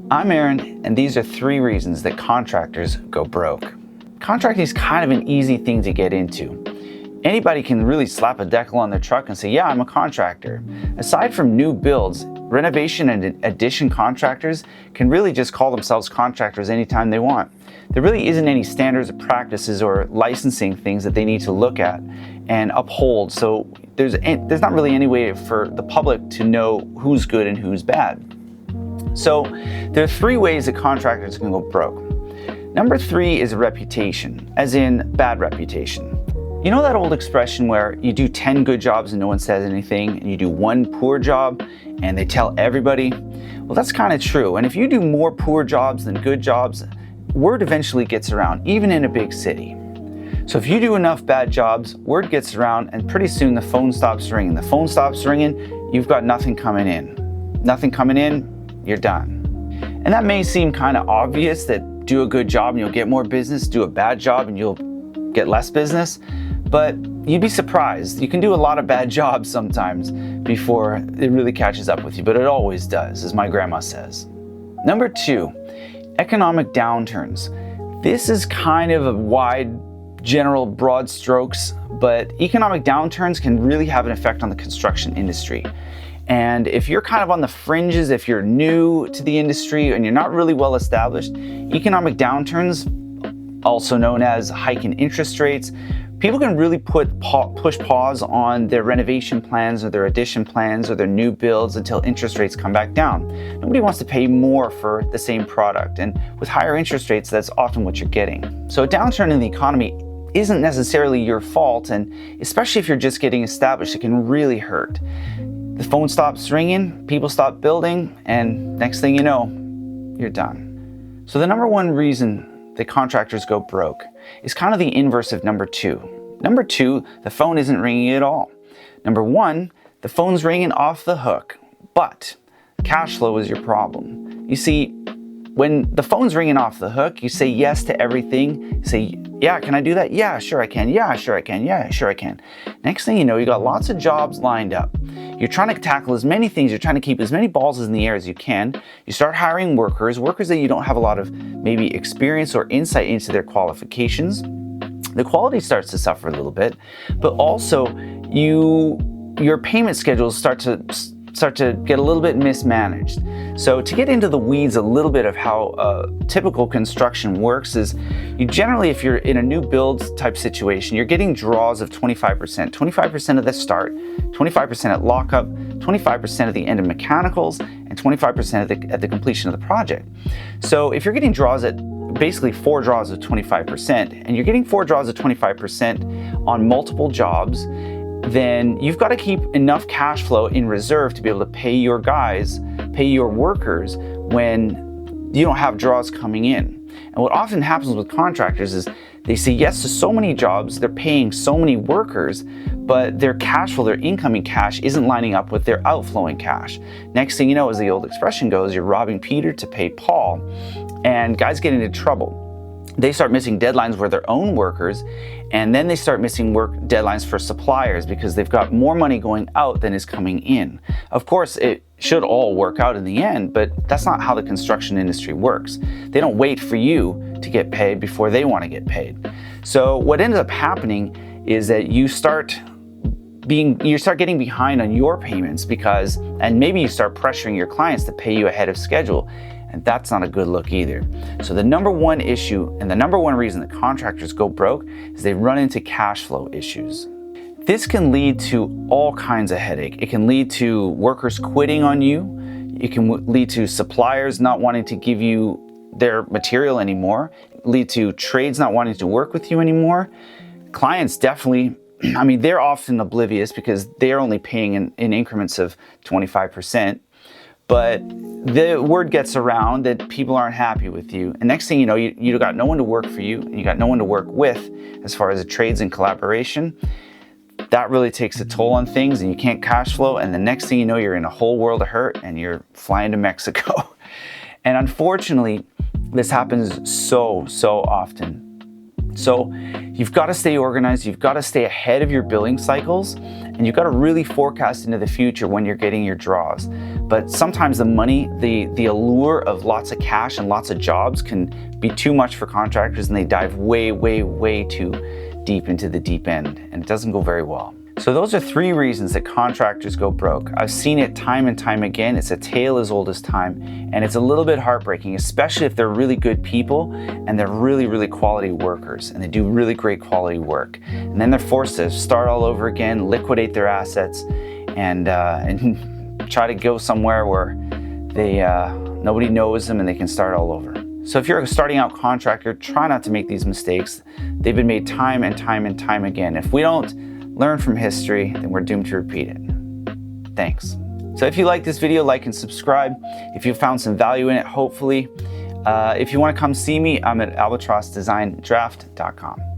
I'm Aaron, and these are 3 reasons that contractors go broke. Contracting is kind of an easy thing to get into. Anybody can really slap a decal on their truck and say, yeah, I'm a contractor. Aside from new builds, renovation and addition contractors can really just call themselves contractors anytime they want. There really isn't any standards of practices or licensing things that they need to look at and uphold, so there's not really any way for the public to know who's good and who's bad. So there are 3 ways that contractors can go broke. Number 3 is reputation, as in bad reputation. You know that old expression where you do 10 good jobs and no one says anything, and you do 1 poor job and they tell everybody? Well, that's kind of true. And if you do more poor jobs than good jobs, word eventually gets around, even in a big city. So if you do enough bad jobs, word gets around, and pretty soon the phone stops ringing. The phone stops ringing, you've got nothing coming in. Nothing coming in, you're done. And that may seem kind of obvious, that do a good job and you'll get more business, do a bad job and you'll get less business, but you'd be surprised. You can do a lot of bad jobs sometimes before it really catches up with you, but it always does, as my grandma says. Number 2, economic downturns. This is kind of a wide, general, broad strokes, but economic downturns can really have an effect on the construction industry. And if you're kind of on the fringes, if you're new to the industry and you're not really well established, economic downturns, also known as hike in interest rates, people can really push pause on their renovation plans or their addition plans or their new builds until interest rates come back down. Nobody wants to pay more for the same product, and with higher interest rates, that's often what you're getting. So a downturn in the economy isn't necessarily your fault, and especially if you're just getting established, it can really hurt. The phone stops ringing, people stop building, and next thing you know, you're done. So the number 1 reason that contractors go broke is kind of the inverse of number 2. Number 2, the phone isn't ringing at all. Number 1, the phone's ringing off the hook, but cash flow is your problem. You see, when the phone's ringing off the hook, you say yes to everything. You say, yeah, can I do that? Yeah, sure I can. Yeah, sure I can. Yeah, sure I can. Next thing you know, you got lots of jobs lined up. You're trying to tackle as many things. You're trying to keep as many balls in the air as you can. You start hiring workers that you don't have a lot of maybe experience or insight into their qualifications. The quality starts to suffer a little bit, but also your payment schedules start to get a little bit mismanaged. So to get into the weeds a little bit of how typical construction works is, you generally, if you're in a new build type situation, you're getting draws of 25%. 25% at the start, 25% at lockup, 25% at the end of mechanicals, and 25% at the completion of the project. So if you're getting draws at basically 4 draws of 25%, and you're getting 4 draws of 25% on multiple jobs, then you've got to keep enough cash flow in reserve to be able to pay your guys, pay your workers when you don't have draws coming in. And what often happens with contractors is they say yes to so many jobs, they're paying so many workers, but their cash flow, their incoming cash isn't lining up with their outflowing cash. Next thing you know, as the old expression goes, you're robbing Peter to pay Paul, and guys get into trouble. They start missing deadlines with their own workers, and then they start missing work deadlines for suppliers because they've got more money going out than is coming in. Of course, it should all work out in the end, but that's not how the construction industry works. They don't wait for you to get paid before they want to get paid. So what ends up happening is that you start getting behind on your payments and maybe you start pressuring your clients to pay you ahead of schedule. And that's not a good look either. So the number 1 issue and the number 1 reason that contractors go broke is they run into cash flow issues. This can lead to all kinds of headache. It can lead to workers quitting on you. It can lead to suppliers not wanting to give you their material anymore. Lead to trades not wanting to work with you anymore. Clients definitely, they're often oblivious because they're only paying in increments of 25%. But the word gets around that people aren't happy with you. And next thing you know, you got no one to work for you, and you got no one to work with as far as the trades and collaboration. That really takes a toll on things, and you can't cash flow. And the next thing you know, you're in a whole world of hurt and you're flying to Mexico. And unfortunately, this happens so often. So you've got to stay organized. You've got to stay ahead of your billing cycles. and you've got to really forecast into the future when you're getting your draws. But sometimes the money, the allure of lots of cash and lots of jobs can be too much for contractors, and they dive way, way, way too deep into the deep end, and it doesn't go very well. So those are 3 reasons that contractors go broke. I've seen it time and time again. It's a tale as old as time, and it's a little bit heartbreaking, especially if they're really good people and they're really, really quality workers and they do really great quality work. And then they're forced to start all over again, liquidate their assets, and try to go somewhere where they nobody knows them and they can start all over. So if you're a starting out contractor, try not to make these mistakes. They've been made time and time and time again. If we don't learn from history, then we're doomed to repeat it. Thanks. So if you like this video, like and subscribe. If you found some value in it, hopefully. If you want to come see me, I'm at albatrossdesigndraft.com.